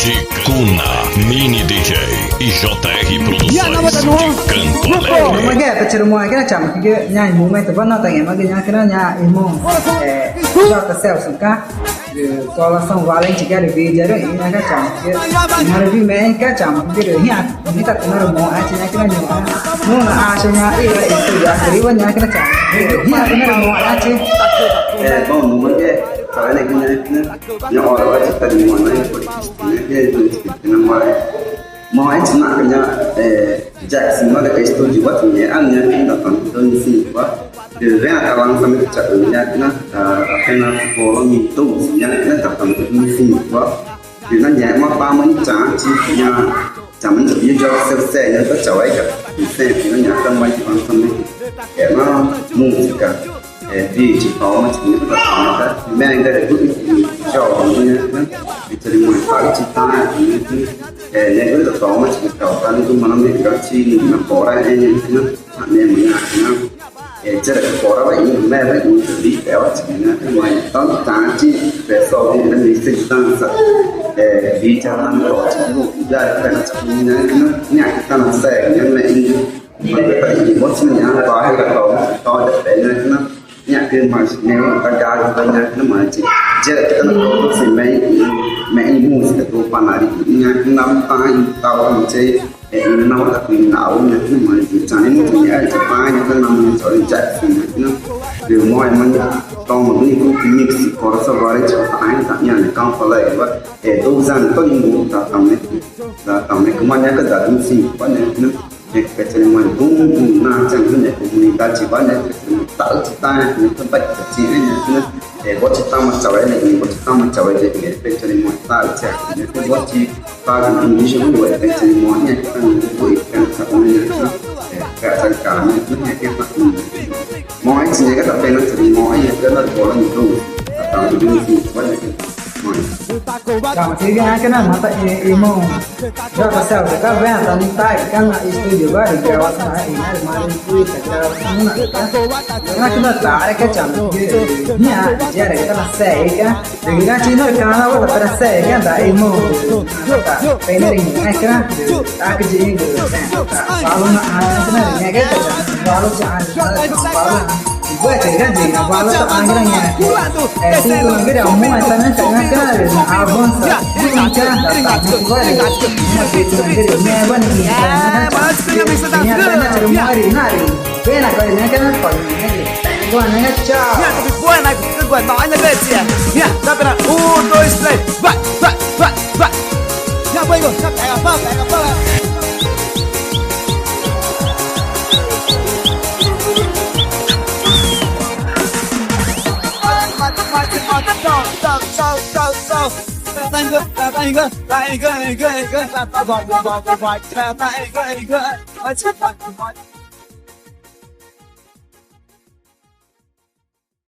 Ticuna, Mini DJ e JR Produções de Canto Alegre. Mà cái ta mua cái chậm cái nhà mua mấy tập nó tại mà cái nhà cái nhà imo cho ta sell sung ka có là xong vào lên chỉ cái video đó nhà cái chậm cái nhà review mấy cái chậm cái rồi nhà người ta cũng nó mua ai chỉ nhà cái nhà mua là ai cho nhà ấy là itu ya dari nhà cái chậm nhà cái nó mua ai chứ bom muốn cái cái này cái nhỏ rồi kita di mana ini dia mau aja nak kerja Jackson mana ke studio buat ni annya kita tonton di sini buat dari awal sampai ke cakapnya kena kena bolong itu yang kena tonton di sini buat di mana yang mau pamen cang cinya camen jadi jauh selesai yang tu cawai ke selesai di mana yang tempat yang sampai karena musik di Jepang macam ni kita tahu kan, memang ada itu jauh punya kan, jadi mulai cita itu, yang itu tahu macam kita kan itu mana mereka ciri nak orang ini kan, hanya mengenai jadi orang ini mereka itu di lewat sini kan, macam tanci besok ini di sini di jalan lewat itu dah kan macam ni kan, kita nak saya yang ini mereka ini macam ni apa yang tahu ada benda kan. Nhà kia mà nếu ta cao thì nhà nó mà chỉ cái nó thì mẹ mua cái đồ pan này nhà năm tay tao làm chơi nó là quyền não nhà nó mà chỉ cho nên một nhà chỉ ba nhà cái năm cho đi chạy thì nó điều mọi mình con một cái cũng như có sao gọi cho phải là nhà này con phải lấy vậy để tu rằng có những muốn ta tầm này cũng mọi nhà cái giờ cũng xin có những cái chuyện mình cũng làm chẳng cái này cũng mình ta chỉ có những tạo kita những cái bệnh chỉ là để có chúng ta mà cháu ấy này có chúng ta mà cháu ấy để cái chuyện mình ta sẽ những cái what chỉ ta cũng như chúng tôi cái chuyện mình này cái tuổi cái sao này cái tất cả những cái mặt mọi chuyện cái tập này nó sẽ mọi cái nó có là những thứ tạo ra những gì vấn đề chậm thì cái này mà tại imo cho ta sell thì các bạn ta đi tay cái là studio ba được cái wat này này mà đi vui cái nó là cái nó tải cái chậm nhà giờ để ta sell cái thì cái chỉ nó cái nó là ta sell cái là imo cái này cái ta cái gì kalau nak cái này cái kalau jangan gue kira jadi apa lo tak akhirnya si gue dah mau sana sana ke abang bicara datang gue mau gitu jadi meban ini ini ada cuma hari nari gue nak kau ini kan kau ini gue nanya ciao ya tapi gue naik ke gue tau aja guys ya ya tapi nak doi straight bat ya boy go kayak apa Lại